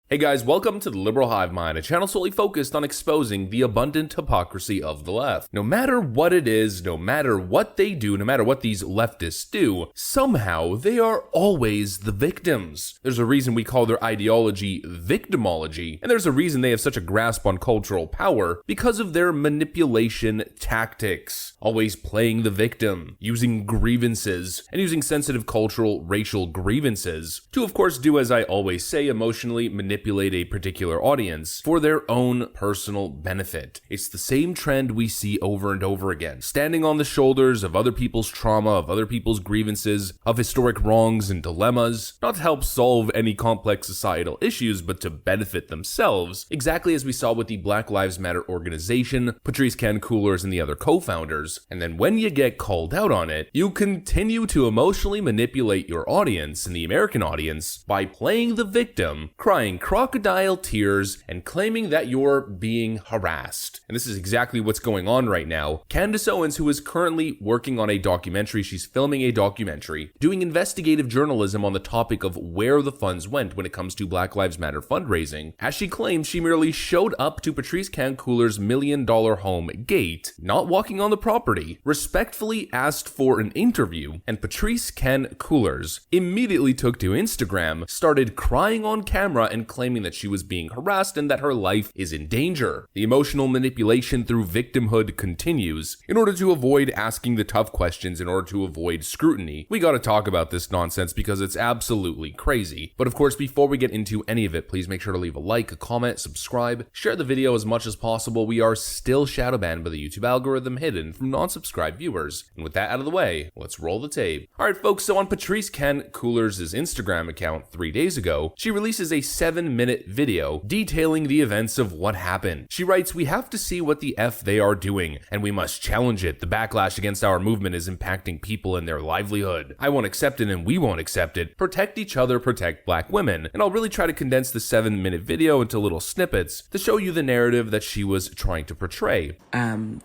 Hey guys, welcome to the Liberal Hive Mind, a channel solely focused on exposing the abundant hypocrisy of the left. No matter what it is, no matter what they do, no matter what these leftists do, somehow they are always the victims. There's a reason we call their ideology victimology, and there's a reason they have such a grasp on cultural power because of their manipulation tactics. Always playing the victim, using grievances, and using sensitive cultural, racial grievances to, of course, do as I always say, emotionally manipulate a particular audience for their own personal benefit. It's the same trend we see over and over again, standing on the shoulders of other people's trauma, of other people's grievances, of historic wrongs and dilemmas, not to help solve any complex societal issues, but to benefit themselves, exactly as we saw with the Black Lives Matter organization, Patrisse Khan-Cullors, and the other co-founders. And then when you get called out on it, you continue to emotionally manipulate your audience and the American audience by playing the victim, crying crocodile tears, and claiming that you're being harassed. And this is exactly what's going on right now. Candace Owens, who is currently working on a documentary, she's filming a documentary, doing investigative journalism on the topic of where the funds went when it comes to Black Lives Matter fundraising. As she claims, she merely showed up to Patrisse Khan-Cullors' $1 million home gate, not walking on the property, respectfully asked for an interview, and Patrisse Khan-Cullors immediately took to Instagram, started crying on camera and claiming that she was being harassed and that her life is in danger. The emotional manipulation through victimhood continues. In order to avoid asking the tough questions, in order to avoid scrutiny, we gotta talk about this nonsense because it's absolutely crazy. But of course, before we get into any of it, please make sure to leave a like, a comment, subscribe, share the video as much as possible. We are still shadow banned by the YouTube algorithm, hidden from non-subscribed viewers. And with that out of the way, let's roll the tape. Alright folks, so on Patrisse Khan-Cullors' Instagram account 3 days ago, she releases a 7-minute video detailing the events of what happened. She writes, "We have to see what the F they are doing, and we must challenge it. The backlash against our movement is impacting people and their livelihood. I won't accept it and we won't accept it. Protect each other, protect black women." And I'll really try to condense the 7-minute video into little snippets to show you the narrative that she was trying to portray.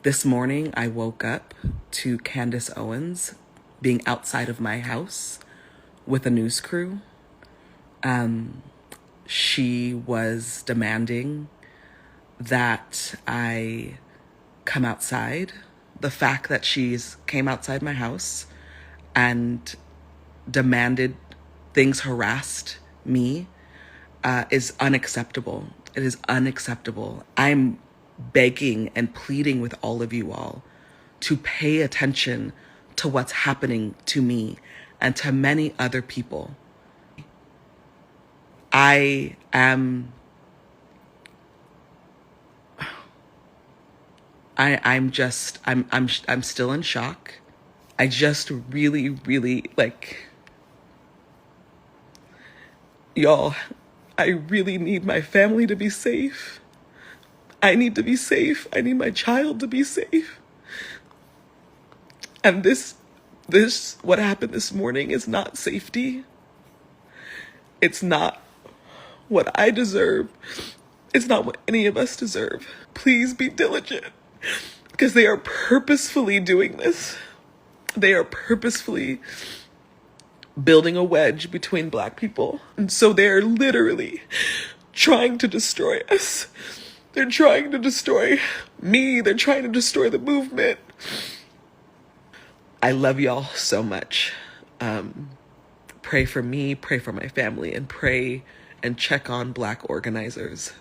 This morning I woke up to Candace Owens being outside of my house with a news crew. She was demanding that I come outside. The fact that she's came outside my house and demanded things, harassed me, is unacceptable. It is unacceptable. I'm begging and pleading with all of you all to pay attention to what's happening to me and to many other people. I'm still in shock. I just really, y'all, I really need my family to be safe. I need to be safe. I need my child to be safe. And this, what happened this morning is not safety. It's not what I deserve. It's not what any of us deserve. Please be diligent, because they are purposefully doing this. They are purposefully building a wedge between black people. And so they're literally trying to destroy us. They're trying to destroy me. They're trying to destroy the movement. I love y'all so much. Pray for me, pray for my family, and pray and check on black organizers.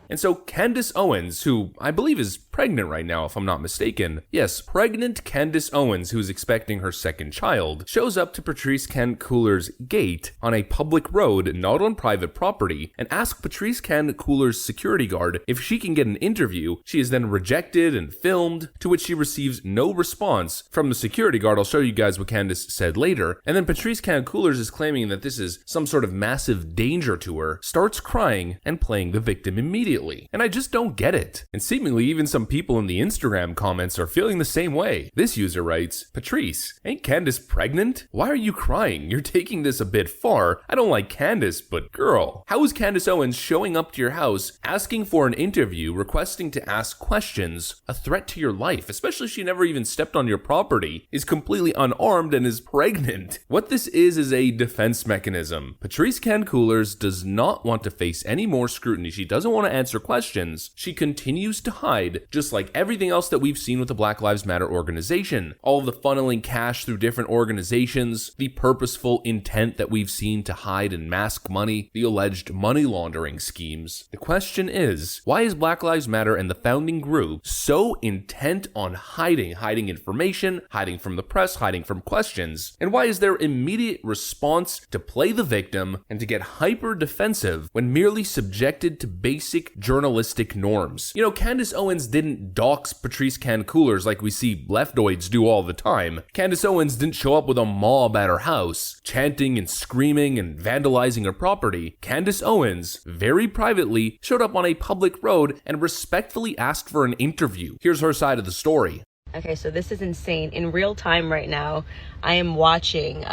And so Candace Owens, who I believe is pregnant right now if I'm not mistaken, yes, pregnant Candace Owens, who's expecting her second child, shows up to Patrisse Khan-Cullors' gate on a public road, not on private property, and asks Patrisse Khan-Cullors' security guard if she can get an interview. She is then rejected and filmed, to which she receives no response from the security guard. I'll show you guys what Candace said later. And then Patrisse Khan-Cullors is claiming that this is some sort of massive danger to her, starts crying and playing the victim immediately. And I just don't get it. And seemingly even some some people in the Instagram comments are feeling the same way. This user writes, Patrice, ain't Candace pregnant? Why are you crying? You're taking this a bit far. I don't like Candace, but girl. How is Candace Owens showing up to your house, asking for an interview, requesting to ask questions, a threat to your life, especially if she never even stepped on your property, is completely unarmed and is pregnant? What this is a defense mechanism. Patrice Coolers does not want to face any more scrutiny. She doesn't want to answer questions. She continues to hide, just like everything else that we've seen with the Black Lives Matter organization. All of the funneling cash through different organizations, the purposeful intent that we've seen to hide and mask money, the alleged money laundering schemes. The question is, why is Black Lives Matter and the founding group so intent on hiding information, hiding from the press, hiding from questions? And why is their immediate response to play the victim and to get hyper defensive when merely subjected to basic journalistic norms? You know, Candace Owens didn't dox Patrice Coolers like we see leftoids do all the time. Candace Owens didn't show up with a mob at her house, chanting and screaming and vandalizing her property. Candace Owens, very privately, showed up on a public road and respectfully asked for an interview. Here's her side of the story. Okay, so this is insane. In real time right now, I am watching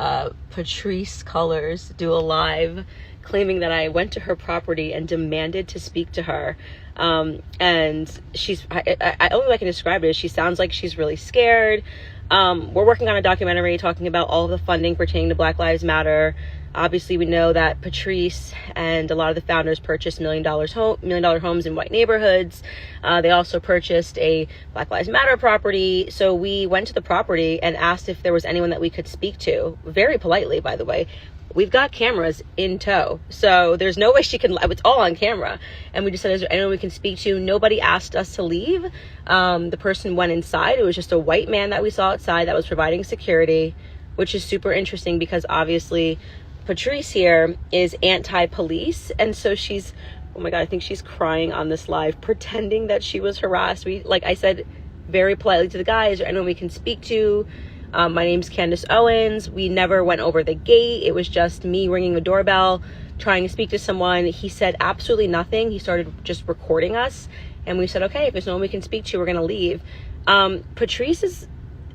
Patrice Colors do a live claiming that I went to her property and demanded to speak to her. And she's, I only way I can describe it is she sounds like she's really scared. We're working on a documentary talking about all of the funding pertaining to Black Lives Matter. Obviously, we know that Patrice and a lot of the founders purchased $1 million homes in white neighborhoods. They also purchased a Black Lives Matter property. So we went to the property and asked if there was anyone that we could speak to, very politely, by the way. We've got cameras in tow, so there's no way she can, it's all on camera. And we just said, is there anyone we can speak to? Nobody asked us to leave. The person went inside. It was just a white man that we saw outside that was providing security, which is super interesting because obviously Patrice here is anti-police. And so she's, oh my God, I think she's crying on this live, pretending that she was harassed. We, like I said, very politely to the guy, is there anyone we can speak to? My name's Candace Owens. We never went over the gate. It was just me ringing the doorbell, trying to speak to someone. He said absolutely nothing. He started just recording us. And we said, okay, if there's no one we can speak to, we're going to leave. Patrice is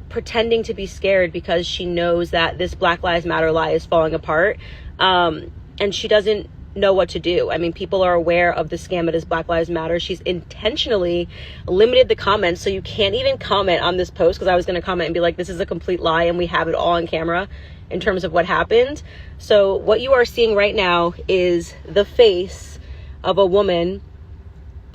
pretending to be scared because she knows that this Black Lives Matter lie is falling apart. And she doesn't know what to do. I mean, people are aware of the scam that is Black Lives Matter. She's intentionally limited the comments, so you can't even comment on this post, because I was going to comment and be like, this is a complete lie and we have it all on camera in terms of what happened. So what you are seeing right now is the face of a woman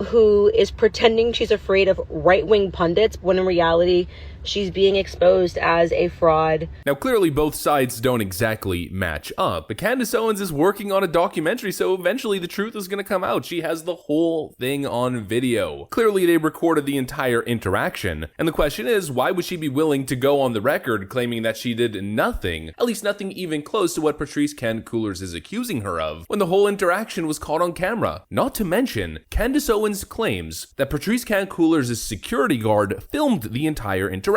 who is pretending she's afraid of right-wing pundits when in reality she's being exposed as a fraud. Now, clearly both sides don't exactly match up, but Candace Owens is working on a documentary, so eventually the truth is going to come out. She has the whole thing on video. Clearly they recorded the entire interaction, and the question is, why would she be willing to go on the record claiming that she did nothing, at least nothing even close to what Patrice Coolers is accusing her of, when the whole interaction was caught on camera? Not to mention, Candace Owens claims that Patrice Coolers' security guard filmed the entire interaction,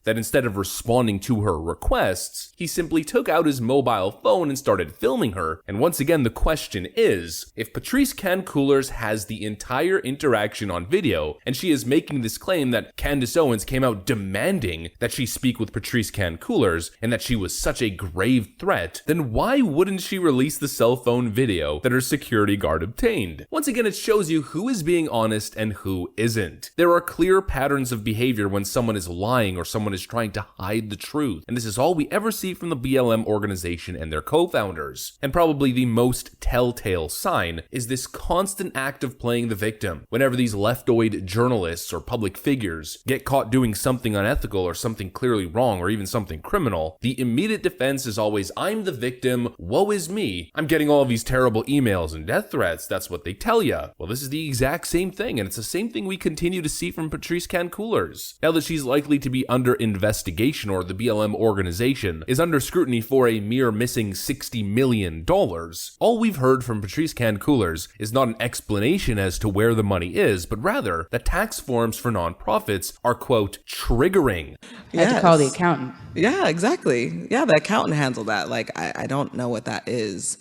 that instead of responding to her requests, he simply took out his mobile phone and started filming her. And once again, the question is, if Patrice Coolers has the entire interaction on video, and she is making this claim that Candace Owens came out demanding that she speak with Patrice Coolers, and that she was such a grave threat, then why wouldn't she release the cell phone video that her security guard obtained? Once again, it shows you who is being honest and who isn't. There are clear patterns of behavior when someone is lying or someone is trying to hide the truth, and this is all we ever see from the BLM organization and their co-founders. And probably the most telltale sign is this constant act of playing the victim. Whenever these leftoid journalists or public figures get caught doing something unethical or something clearly wrong or even something criminal, the immediate defense is always, I'm the victim, woe is me, I'm getting all of these terrible emails and death threats, that's what they tell ya. Well, this is the exact same thing, and it's the same thing we continue to see from Patrice Coolers. Now that she's likely to be under investigation, or the BLM organization is under scrutiny for a mere missing $60 million, all we've heard from Patrice Coolers is not an explanation as to where the money is, but rather that tax forms for nonprofits are, quote, triggering. I had to call the accountant. Yeah, exactly. Yeah, the accountant handled that. Like, I don't know what that is.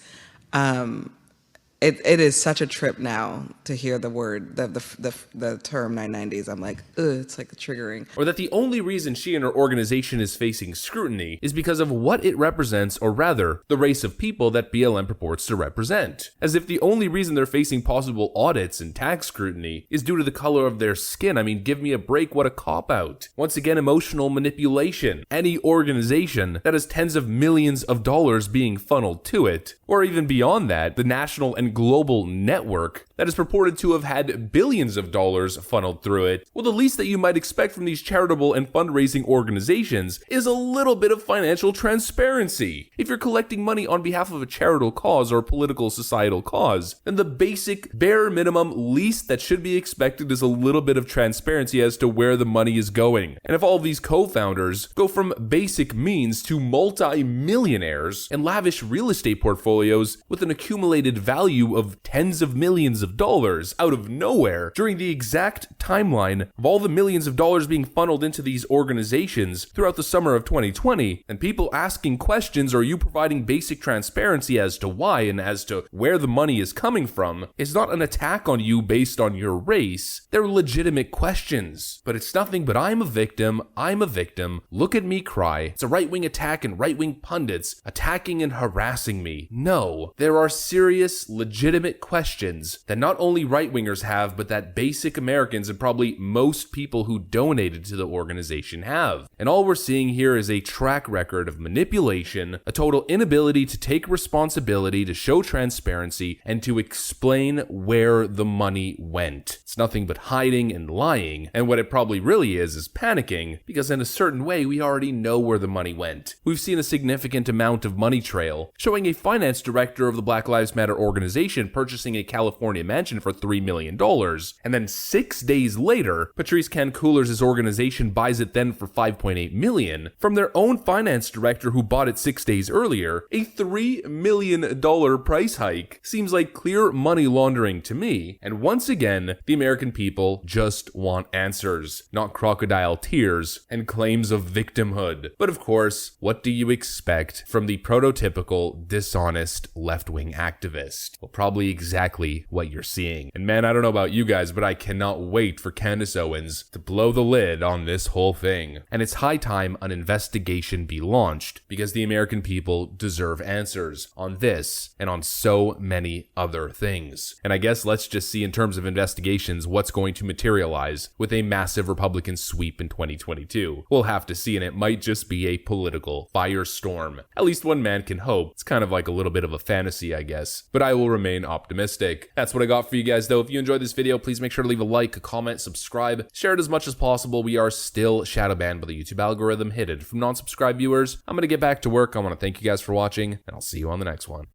it is such a trip now to hear the word, the term 990s. I'm like, ugh, it's like triggering. Or that the only reason she and her organization is facing scrutiny is because of what it represents, or rather, the race of people that BLM purports to represent. As if the only reason they're facing possible audits and tax scrutiny is due to the color of their skin. I mean, give me a break, what a cop-out. Once again, emotional manipulation. Any organization that has tens of millions of dollars being funneled to it, or even beyond that, the national and global network that is purported to have had billions of dollars funneled through it, well, the least that you might expect from these charitable and fundraising organizations is a little bit of financial transparency. If you're collecting money on behalf of a charitable cause or a political societal cause, then the basic, bare minimum least that should be expected is a little bit of transparency as to where the money is going. And if all of these co-founders go from basic means to multi-millionaires and lavish real estate portfolios with an accumulated value of tens of millions of dollars out of nowhere during the exact timeline of all the millions of dollars being funneled into these organizations throughout the summer of 2020, and people asking questions or you providing basic transparency as to why and as to where the money is coming from, is not an attack on you based on your race. They're legitimate questions. But it's nothing but I'm a victim, look at me cry. It's a right-wing attack and right-wing pundits attacking and harassing me. No, there are serious, legitimate questions that not only right-wingers have, but that basic Americans and probably most people who donated to the organization have. And all we're seeing here is a track record of manipulation, a total inability to take responsibility, to show transparency, and to explain where the money went. It's nothing but hiding and lying, and what it probably really is panicking, because in a certain way we already know where the money went. We've seen a significant amount of money trail, showing a finance director of the Black Lives Matter organization purchasing a California mansion for $3 million, and then 6 days later, Patrisse Cullors' organization buys it then for $5.8 million from their own finance director who bought it 6 days earlier. A $3 million price hike seems like clear money laundering to me, and once again, the American people just want answers, not crocodile tears and claims of victimhood. But of course, what do you expect from the prototypical dishonest left-wing activist? Well, probably exactly what you're seeing. And man, I don't know about you guys, but I cannot wait for Candace Owens to blow the lid on this whole thing. And it's high time an investigation be launched, because the American people deserve answers on this and on so many other things. And I guess let's just see in terms of investigations what's going to materialize with a massive Republican sweep in 2022. We'll have to see, and it might just be a political firestorm. At least one man can hope. It's kind of like a little bit of a fantasy, I guess, but I will remain optimistic. That's what I got for you guys though. If you enjoyed this video, please make sure to leave a like, a comment, subscribe, share it as much as possible. We are still shadow banned by the YouTube algorithm, hidden from non-subscribed viewers. I'm gonna get back to work. I want to thank you guys for watching, and I'll see you on the next one.